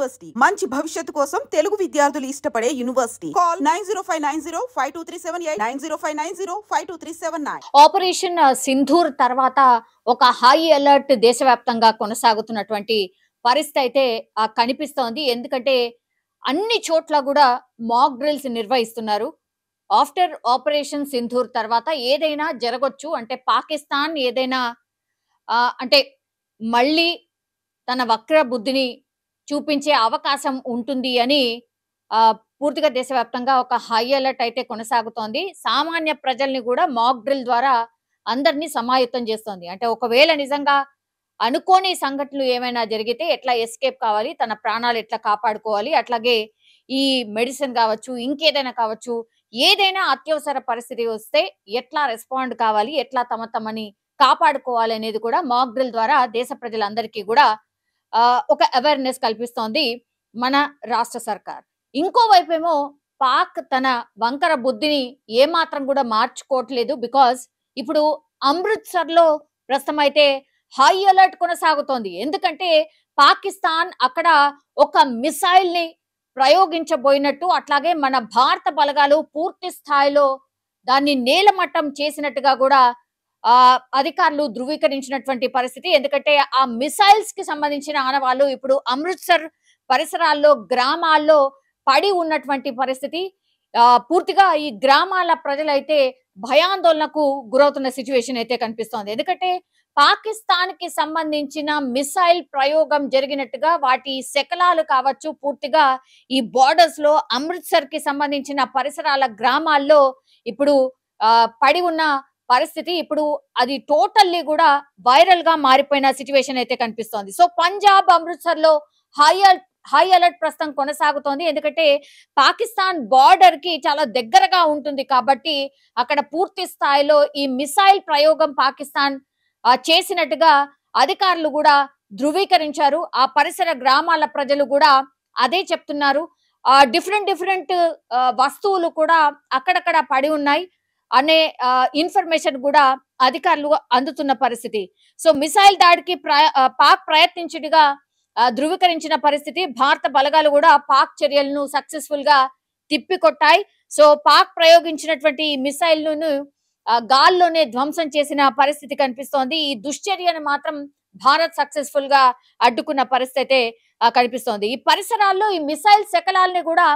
University మంచి భవిష్యత్తు కోసం తెలుగు విద్యార్థులు ఇష్టపడే యూనివర్సిటీ. కాల్ 9059052378 9059052379. ఆపరేషన్ సింధూర్ తర్వాత ఒక హై అలర్ట్ దేశవ్యాప్తంగా కొనసాగుతున్నటువంటి పరిస్థితి అయితే కనిపిస్తోంది. ఎందుకంటే అన్ని చోట్ల కూడా మాక్ డ్రిల్స్ నిర్వహిస్తున్నారు. ఆఫ్టర్ ఆపరేషన్ సింధూర్ తర్వాత ఏదైనా జరగొచ్చు, అంటే పాకిస్తాన్ ఏదైనా అంటే మళ్ళీ తన వక్ర బుద్ధిని చూపించే అవకాశం ఉంటుంది అని పూర్తిగా దేశవ్యాప్తంగా ఒక హై అలర్ట్ అయితే కొనసాగుతోంది. సామాన్య ప్రజల్ని కూడా మాక్ డ్రిల్ ద్వారా అందరినీ సమాయత్తం చేస్తోంది. అంటే ఒకవేళ నిజంగా అనుకోని సంఘటనలు ఏమైనా జరిగితే ఎట్లా ఎస్కేప్ కావాలి, తన ప్రాణాలు ఎట్లా కాపాడుకోవాలి, అట్లాగే ఈ మెడిసిన్ కావచ్చు, ఇంకేదైనా కావచ్చు, ఏదైనా అత్యవసర పరిస్థితి వస్తే ఎట్లా రెస్పాండ్ కావాలి, ఎట్లా తమని కాపాడుకోవాలి అనేది కూడా మాక్ డ్రిల్ ద్వారా దేశ ప్రజలందరికీ కూడా ఒక అవేర్నెస్ కల్పిస్తోంది మన రాష్ట్ర సర్కార్. ఇంకోవైపు ఏమో పాక్ తన వంకర బుద్ధిని ఏమాత్రం కూడా మార్చుకోవట్లేదు. బికాజ్ ఇప్పుడు అమృత్సర్ లో ప్రస్తుతం అయితే హై అలర్ట్ కొనసాగుతోంది. ఎందుకంటే పాకిస్తాన్ అక్కడ ఒక మిసైల్ ని ప్రయోగించబోయినట్టు, అట్లాగే మన భారత బలగాలు పూర్తి స్థాయిలో దాన్ని నేలమట్టం చేసినట్టుగా కూడా అధికారులు ధృవీకరించినటువంటి పరిస్థితి. ఎందుకంటే ఆ మిసైల్స్ కి సంబంధించిన ఆనవాళ్లు ఇప్పుడు అమృత్సర్ పరిసరాల్లో గ్రామాల్లో పడి ఉన్నటువంటి పరిస్థితి. పూర్తిగా ఈ గ్రామాల ప్రజలైతే భయాందోళనకు గురవుతున్న సిచ్యువేషన్ అయితే కనిపిస్తోంది. ఎందుకంటే పాకిస్తాన్ కి సంబంధించిన మిసైల్ ప్రయోగం జరిగినట్టుగా వాటి శకలాలు కావచ్చు పూర్తిగా ఈ బోర్డర్స్ లో అమృత్సర్ కి సంబంధించిన పరిసరాల గ్రామాల్లో ఇప్పుడు పడి ఉన్న పరిస్థితి. ఇప్పుడు అది టోటల్లీ కూడా వైరల్ గా మారిపోయిన సిచ్యువేషన్ అయితే కనిపిస్తోంది. సో పంజాబ్ అమృత్సర్ లో హై అలర్ట్ ప్రస్తుతం కొనసాగుతోంది. ఎందుకంటే పాకిస్తాన్ బార్డర్ కి చాలా దగ్గరగా ఉంటుంది కాబట్టి అక్కడ పూర్తి స్థాయిలో ఈ మిసైల్ ప్రయోగం పాకిస్తాన్ చేసినట్టుగా అధికారులు కూడా ధృవీకరించారు. ఆ పరిసర గ్రామాల ప్రజలు కూడా అదే చెప్తున్నారు. డిఫరెంట్ వస్తువులు కూడా అక్కడక్కడ పడి ఉన్నాయి అనే ఇన్ఫర్మేషన్ కూడా అధికారులు అందుతున్న పరిస్థితి. సో మిసైల్ దాడికి పాక్ ప్రయత్నించినట్టుగా ధృవీకరించిన పరిస్థితి. భారత బలగాలు కూడా పాక్ చర్యలను సక్సెస్ఫుల్ గా తిప్పికొట్టాయి. సో పాక్ ప్రయోగించినటువంటి మిసైల్ ను గాల్లోనే ధ్వంసం చేసిన పరిస్థితి కనిపిస్తోంది. ఈ దుశ్చర్యను మాత్రం భారత్ సక్సెస్ఫుల్ గా అడ్డుకున్న పరిస్థితి అయితే కనిపిస్తోంది. ఈ పరిసరాల్లో ఈ మిసైల్ శకలాలని కూడా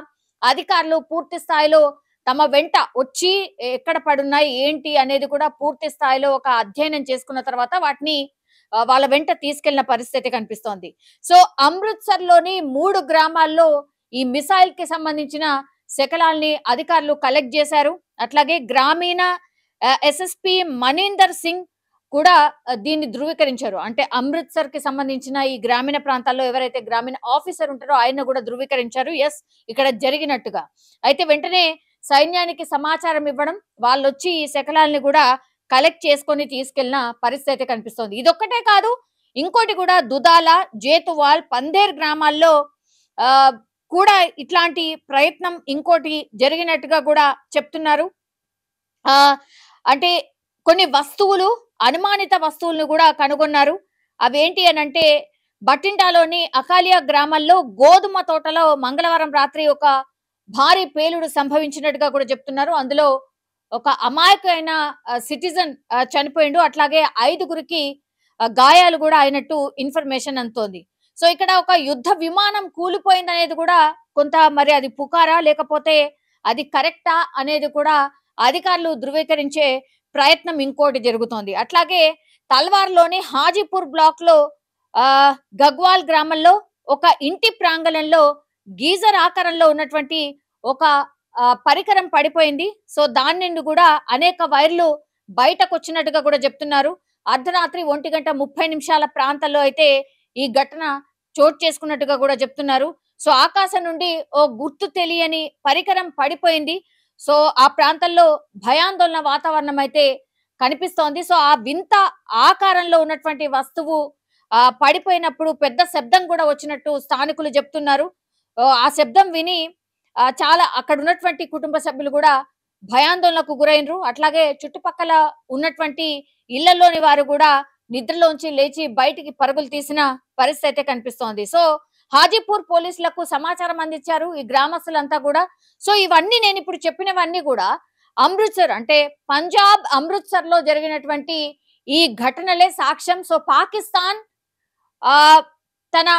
అధికారులు పూర్తి స్థాయిలో తమ వెంట వచ్చి ఎక్కడ పడున్నాయి ఏంటి అనేది కూడా పూర్తి స్థాయిలో ఒక అధ్యయనం చేసుకున్న తర్వాత వాటిని వాళ్ళ వెంట తీసుకెళ్లిన పరిస్థితి కనిపిస్తోంది. సో అమృత్సర్ లోని 3 గ్రామాల్లో ఈ మిసైల్ కి సంబంధించిన శకలాల్ని అధికారులు కలెక్ట్ చేశారు. అట్లాగే గ్రామీణ ఎస్ఎస్పి మనీందర్ సింగ్ కూడా దీన్ని ధృవీకరించారు. అంటే అమృత్సర్ కి సంబంధించిన ఈ గ్రామీణ ప్రాంతాల్లో ఎవరైతే గ్రామీణ ఆఫీసర్ ఉంటారో ఆయన కూడా ధృవీకరించారు ఎస్ ఇక్కడ జరిగినట్టుగా. అయితే వెంటనే సైన్యానికి సమాచారం ఇవ్వడం, వాళ్ళు వచ్చి ఈ శకలాల్ని కూడా కలెక్ట్ చేసుకొని తీసుకెళ్లిన పరిస్థితి కనిపిస్తోంది. ఇదొక్కటే కాదు, ఇంకోటి కూడా దుదాల, జేతువాల్, పందేర్ గ్రామాల్లో కూడా ఇట్లాంటి ప్రయత్నం ఇంకోటి జరిగినట్టుగా కూడా చెప్తున్నారు. అంటే కొన్ని వస్తువులు, అనుమానిత వస్తువులను కూడా కనుగొన్నారు. అవేంటి అనంటే బటిండాలోని అకాలియా గ్రామాల్లో గోధుమ తోటలో మంగళవారం రాత్రి ఒక భారీ పేలుడు సంభవించినట్టుగా కూడా చెప్తున్నారు. అందులో ఒక అమాయకమైన సిటిజన్ చనిపోయిండు, అట్లాగే 5గురికి గాయాలు కూడా అయినట్టు ఇన్ఫర్మేషన్ అందుతోంది. సో ఇక్కడ ఒక యుద్ధ విమానం కూలిపోయింది అనేది కూడా కొంత, మరి అది పుకారా లేకపోతే అది కరెక్టా అనేది కూడా అధికారులు ధృవీకరించే ప్రయత్నం ఇంకోటి జరుగుతోంది. అట్లాగే తల్వార్లోని హాజీపూర్ బ్లాక్ లో గగ్వాల్ గ్రామంలో ఒక ఇంటి ప్రాంగణంలో గీజర్ ఆకారంలో ఉన్నటువంటి ఒక పరికరం పడిపోయింది. సో దాని నుండి కూడా అనేక వైర్లు బయటకు వచ్చినట్టుగా కూడా చెప్తున్నారు. అర్ధరాత్రి 1:30 ప్రాంతంలో అయితే ఈ ఘటన చోటు చేసుకున్నట్టుగా కూడా చెప్తున్నారు. సో ఆకాశం నుండి ఓ గుర్తు తెలియని పరికరం పడిపోయింది. సో ఆ ప్రాంతంలో భయాందోళన వాతావరణం అయితే కనిపిస్తోంది. సో ఆ వింత ఆకారంలో ఉన్నటువంటి వస్తువు పడిపోయినప్పుడు పెద్ద శబ్దం కూడా వచ్చినట్టు స్థానికులు చెప్తున్నారు. ఆ శబ్దం విని చాలా అక్కడ ఉన్నటువంటి కుటుంబ సభ్యులు కూడా భయాందోళనకు గురైనరు. అట్లాగే చుట్టుపక్కల ఉన్నటువంటి ఇళ్లలోని వారు కూడా నిద్రలోంచి లేచి బయటికి పరుగులు తీసిన పరిస్థితి అయితే కనిపిస్తోంది. సో హాజీపూర్ పోలీసులకు సమాచారం అందించారు ఈ గ్రామస్తులంతా కూడా. సో ఇవన్నీ నేను ఇప్పుడు చెప్పినవన్నీ కూడా అమృత్సర్ అంటే పంజాబ్ అమృత్సర్ లో జరిగినటువంటి ఈ ఘటనలే సాక్ష్యం. సో పాకిస్తాన్ ఆ తన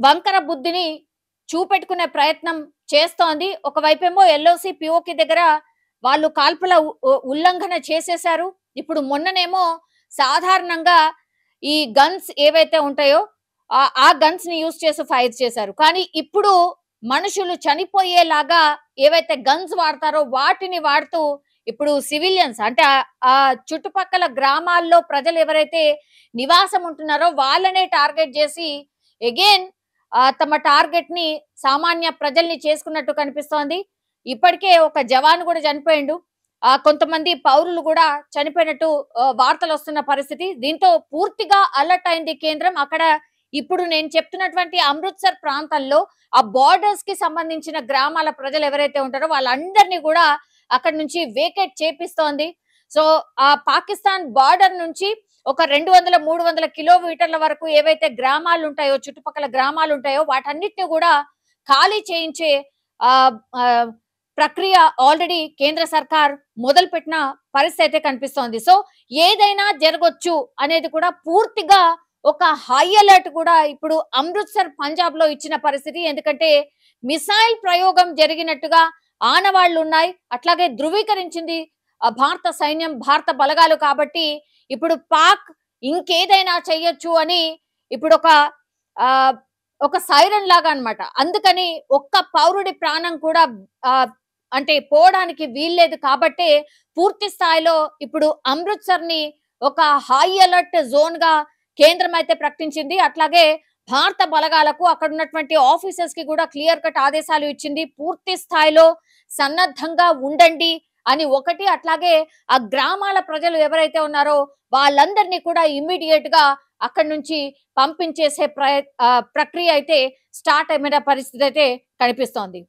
వంకర బుద్ధిని చూపెట్టుకునే ప్రయత్నం చేస్తోంది. ఒకవైపేమో ఎల్ఓసి పిఓకి దగ్గర వాళ్ళు కాల్పుల ఉల్లంఘన చేసేశారు. ఇప్పుడు మొన్ననేమో సాధారణంగా ఈ గన్స్ ఏవైతే ఉంటాయో ఆ గన్స్ ని యూజ్ చేసి ఫైర్ చేశారు. కానీ ఇప్పుడు మనుషులు చనిపోయేలాగా ఏవైతే గన్స్ వాడతారో వాటిని వాడుతూ ఇప్పుడు సివిలియన్స్ అంటే ఆ చుట్టుపక్కల గ్రామాల్లో ప్రజలు ఎవరైతే నివాసం ఉంటున్నారో వాళ్ళనే టార్గెట్ చేసి అగైన్ తమ టార్గెట్ ని సామాన్య ప్రజల్ని చేసుకున్నట్టు కనిపిస్తోంది. ఇప్పటికే ఒక జవాన్ కూడా చనిపోయిండు. కొంతమంది పౌరులు కూడా చనిపోయినట్టు వార్తలు వస్తున్న పరిస్థితి. దీంతో పూర్తిగా అలర్ట్ అయింది కేంద్రం. అక్కడ ఇప్పుడు నేను చెప్తున్నటువంటి అమృత్సర్ ప్రాంతంలో ఆ బార్డర్స్ కి సంబంధించిన గ్రామాల ప్రజలు ఎవరైతే ఉంటారో వాళ్ళందరినీ కూడా అక్కడ నుంచి వేకేట్ చేపిస్తోంది. సో ఆ పాకిస్తాన్ బార్డర్ నుంచి ఒక 200-300 కిలోమీటర్ల వరకు ఏవైతే గ్రామాలు ఉంటాయో చుట్టుపక్కల గ్రామాలు ఉంటాయో వాటన్నిటిని కూడా ఖాళీ చేయించే ప్రక్రియ ఆల్రెడీ కేంద్ర సర్కార్ మొదలు పెట్టిన పరిస్థితి అయితే కనిపిస్తోంది. సో ఏదైనా జరగొచ్చు అనేది కూడా పూర్తిగా ఒక హై అలర్ట్ కూడా ఇప్పుడు అమృత్సర్ పంజాబ్ లో ఇచ్చిన పరిస్థితి. ఎందుకంటే మిసైల్ ప్రయోగం జరిగినట్టుగా ఆనవాళ్లు ఉన్నాయి. అట్లాగే ధృవీకరించింది భారత సైన్యం భారత బలగాలు. కాబట్టి ఇప్పుడు పాక్ ఇంకేదైనా చెయ్యొచ్చు అని ఇప్పుడు ఒక సైరన్ లాగా అన్నమాట. అందుకని ఒక్క పౌరుడి ప్రాణం కూడా అంటే పోవడానికి వీల్లేదు. కాబట్టి పూర్తి స్థాయిలో ఇప్పుడు అమృత్సర్ ని ఒక హై అలర్ట్ జోన్ గా కేంద్రం అయితే ప్రకటించింది. అట్లాగే భారత బలగాలకు అక్కడ ఉన్నటువంటి ఆఫీసర్స్ కి కూడా క్లియర్ కట్ ఆదేశాలు ఇచ్చింది. పూర్తి స్థాయిలో సన్నద్ధంగా ఉండండి అని ఒకటి. అట్లాగే ఆ గ్రామాల ప్రజలు ఎవరైతే ఉన్నారో వాళ్ళందరినీ కూడా ఇమ్మీడియట్ గా అక్కడి నుంచి పంపించేసే ప్రక్రియ అయితే స్టార్ట్ అయిన పరిస్థితి అయితే కనిపిస్తోంది.